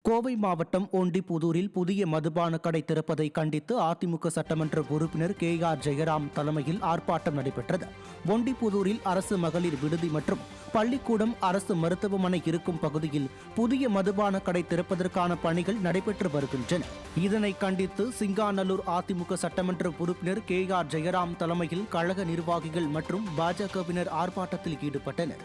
கோவை மாவட்டம் ஒண்டிப்புதூரில் புதிய மதுபான கடை திறப்பதை கண்டித்து அதிமுக சட்டமன்ற உறுப்பினர் KR ஜெயராம் தலைமையில் ஆர்ப்பாட்டம் நடைபெற்றது. ஒண்டிப்புதூரில் அரசு மகளிர் விடுதி மற்றும் பள்ளிக்கூடம், அரசு மருத்துவமனை இருக்கும் பகுதியில் புதிய மதுபான கடை திறப்பதற்கான பணிகள் நடைபெற்று வருகின்றன. இதனை கண்டித்து சிங்காநல்லூர் அதிமுக சட்டமன்ற உறுப்பினர் KR ஜெயராம் தலைமையில் கழக நிர்வாகிகள் மற்றும் பாஜகவினர் ஆர்ப்பாட்டத்தில் ஈடுபட்டனர்.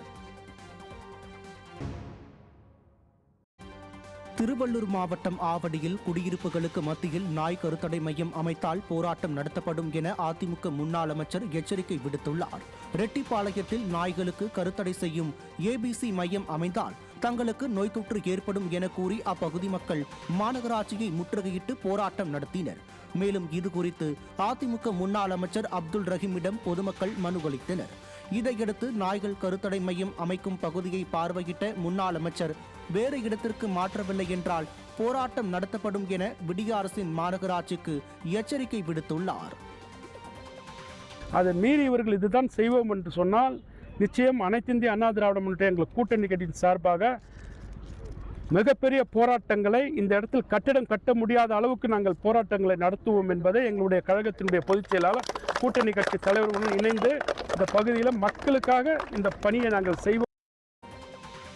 திருவள்ளூர் மாவட்டம் ஆவடியில் குடியிருப்புகளுக்கு மத்தியில் நாய் கருத்தடை மையம் அமைத்தால் போராட்டம் நடத்தப்படும் என அதிமுக முன்னாள் அமைச்சர் எச்சரிக்கை விடுத்துள்ளார். ரெட்டிப்பாளையத்தில் நாய்களுக்கு கருத்தடை செய்யும் ABC மையம் அமைந்தால் தங்களுக்கு நோய் தொற்று ஏற்படும் என கூறி அப்பகுதி மக்கள் மாநகராட்சியை முற்றுகையிட்டு போராட்டம் நடத்தினர். மேலும் இதுகுறித்து அதிமுக முன்னாள் அமைச்சர் அப்துல் ரஹீமிடம் பொதுமக்கள் மனு அளித்தனர். இதையடுத்து நாய்கள் கருத்தடை மையம் அமைக்கும் பகுதியை பார்வையிட்ட முன்னாள் அமைச்சர் வேறு இடத்திற்கு மாற்றவில்லை என்றால் போராட்டம் நடத்தப்படும் என விடிய அரசின் மாநகராட்சிக்கு எச்சரிக்கை விடுத்துள்ளார். அதை மீறி இவர்கள் இதுதான் செய்வோம் என்று சொன்னால் நிச்சயம் அனைத்திந்திய அண்ணா திராவிட முன்னேற்ற எங்கள் கூட்டணி கட்சியின் சார்பாக மிகப்பெரிய போராட்டங்களை இந்த இடத்தில் கட்டிடம் கட்ட முடியாத அளவுக்கு நாங்கள் போராட்டங்களை நடத்துவோம் என்பதை எங்களுடைய கழகத்தினுடைய பொதுச் செயலாளர் கூட்டணி கட்சி தலைவர்களுடன் இணைந்து இந்த பகுதியில் மக்களுக்காக இந்த பணியை நாங்கள் செய்வோம்.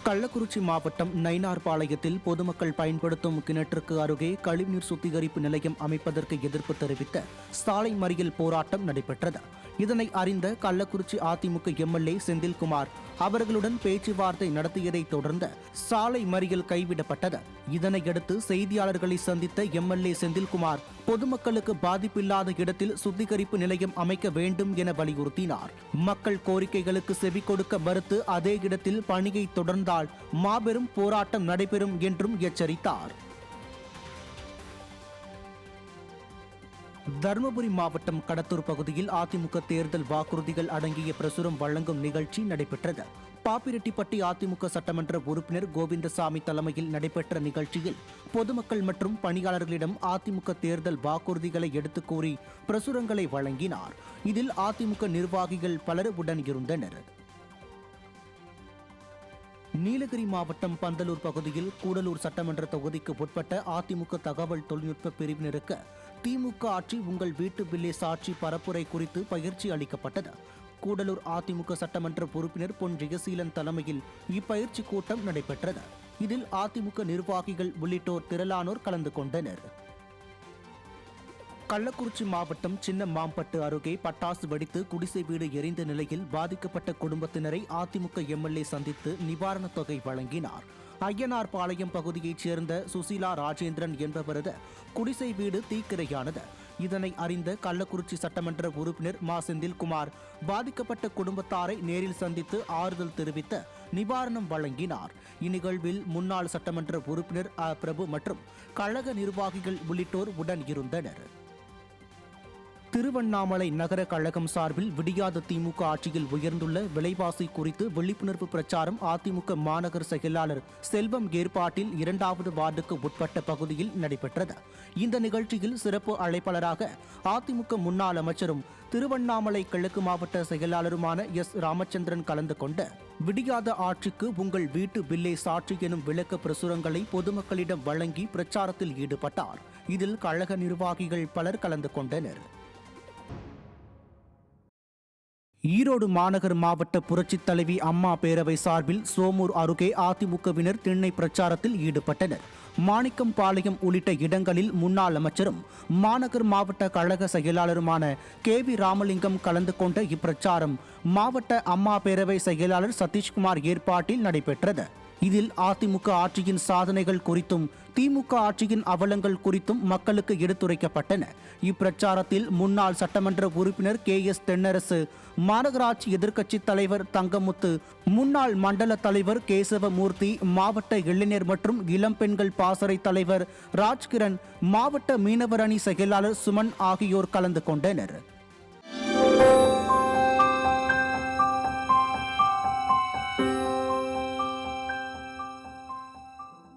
கள்ளக்குறிச்சி மாவட்டம் நயினார்பாளையத்தில் பொதுமக்கள் பயன்படுத்தும் கிணற்றுக்கு அருகே கழிவுநீர் சுத்திகரிப்பு நிலையம் அமைப்பதற்கு எதிர்ப்பு தெரிவித்த சாலை மறியல் போராட்டம் நடைபெற்றது. இதனை அறிந்த கள்ளக்குறிச்சி அதிமுக MLA செந்தில்குமார் அவர்களுடன் பேச்சுவார்த்தை நடத்தியதை தொடர்ந்து சாலை மறியல் கைவிடப்பட்டது. இதனையடுத்து செய்தியாளர்களை சந்தித்த MLA செந்தில்குமார் பொதுமக்களுக்கு பாதிப்பில்லாத இடத்தில் சுத்திகரிப்பு நிலையம் அமைக்க வேண்டும் என வலியுறுத்தினார். மக்கள் கோரிக்கைகளுக்கு செவி கொடுக்க மறுத்து அதே இடத்தில் பணியை தொடர்ந்தால் மாபெரும் போராட்டம் நடைபெறும் என்றும் எச்சரித்தார். தருமபுரி மாவட்டம் கடத்தூர் பகுதியில் அதிமுக தேர்தல் வாக்குறுதிகள் அடங்கிய பிரசுரம் வழங்கும் நிகழ்ச்சி நடைபெற்றது. பாப்பிரெட்டிப்பட்டி அதிமுக சட்டமன்ற உறுப்பினர் கோவிந்தசாமி தலைமையில் நடைபெற்ற நிகழ்ச்சியில் பொதுமக்கள் மற்றும் பணியாளர்களிடம் அதிமுக தேர்தல் வாக்குறுதிகளை எடுத்துக் கூறி பிரசுரங்களை வழங்கினார். இதில் அதிமுக நிர்வாகிகள் பலர் உடன் இருந்தனர். நீலகிரி மாவட்டம் பந்தலூர் பகுதியில் கூடலூர் சட்டமன்ற தொகுதிக்கு உட்பட்ட அதிமுக தகவல் தொழில்நுட்ப பிரிவினருக்கு திமுக ஆட்சி உங்கள் வீட்டு பில்லே சாட்சி பரப்புரை குறித்து பயிற்சி அளிக்கப்பட்டது. கூடலூர் அதிமுக சட்டமன்ற உறுப்பினர் பொன் ஜெயசீலன் தலைமையில் இப்பயிற்சி கூட்டம் நடைபெற்றது. இதில் அதிமுக நிர்வாகிகள் உள்ளிட்டோர் திரளானோர் கலந்து கொண்டனர். கள்ளக்குறிச்சி மாவட்டம் சின்ன மாம்பட்டு அருகே பட்டாசு வெடித்து குடிசை வீடு எரிந்த நிலையில் பாதிக்கப்பட்ட குடும்பத்தினரை அதிமுக MLA சந்தித்து நிவாரணத் தொகை வழங்கினார். ஐயனார்பாளையம் பகுதியைச் சேர்ந்த சுசீலா ராஜேந்திரன் என்பவரது குடிசை வீடு தீக்கிரையானது. இதனை அறிந்த கள்ளக்குறிச்சி சட்டமன்ற உறுப்பினர் மா செந்தில்குமார் பாதிக்கப்பட்ட குடும்பத்தாரை நேரில் சந்தித்து ஆறுதல் தெரிவித்து நிவாரணம் வழங்கினார். இந்நிகழ்வில் முன்னாள் சட்டமன்ற உறுப்பினர் பிரபு மற்றும் கழக நிர்வாகிகள் உள்ளிட்டோர் உடன் இருந்தனர். திருவண்ணாமலை நகர கழகம் சார்பில் விடியாத திமுக ஆட்சியில் உயர்ந்துள்ள விலைவாசி குறித்து விழிப்புணர்வு பிரச்சாரம் அதிமுக மாநகர் செயலாளர் செல்வம் ஏற்பாட்டில் 2வது வார்டுக்கு உட்பட்ட பகுதியில் நடைபெற்றது. இந்த நிகழ்ச்சியில் சிறப்பு அழைப்பாளராக அதிமுக முன்னாள் அமைச்சரும் திருவண்ணாமலை கிழக்கு மாவட்ட செயலாளருமான S. ராமச்சந்திரன் கலந்து கொண்டு விடியாத ஆட்சிக்கு உங்கள் வீட்டு பில்லே சாட்சி எனும் விளக்க பிரசுரங்களை பொதுமக்களிடம் வழங்கி பிரச்சாரத்தில் ஈடுபட்டார். இதில் கழக நிர்வாகிகள் பலர் கலந்து கொண்டனர். ஈரோடு மாநகர் மாவட்ட புரட்சித் தலைவி அம்மா பேரவை சார்பில் சோமூர் அருகே அதிமுகவினர் திண்ணை பிரச்சாரத்தில் ஈடுபட்டனர். மாணிக்கம்பாளையம் உள்ளிட்ட இடங்களில் முன்னாள் அமைச்சரும் மாநகர் மாவட்ட கழக செயலாளருமான KV ராமலிங்கம் கலந்து கொண்ட இப்பிரச்சாரம் மாவட்ட அம்மா பேரவை செயலாளர் சதீஷ்குமார் ஏற்பாட்டில் நடைபெற்றது. இதில் அதிமுக ஆட்சியின் சாதனைகள் குறித்தும் திமுக ஆட்சியின் அவலங்கள் குறித்தும் மக்களுக்கு எடுத்துரைக்கப்பட்டன. இப்பிரச்சாரத்தில் முன்னாள் சட்டமன்ற உறுப்பினர் KS தென்னரசு, மாநகராட்சி எதிர்க்கட்சித் தலைவர் தங்கமுத்து, முன்னாள் மண்டல தலைவர் கேசவமூர்த்தி, மாவட்ட இளைஞர் மற்றும் இளம்பெண்கள் பாசறை தலைவர் ராஜ்கிரண், மாவட்ட மீனவர் அணி செயலாளர் சுமன் ஆகியோர் கலந்து கொண்டனர்.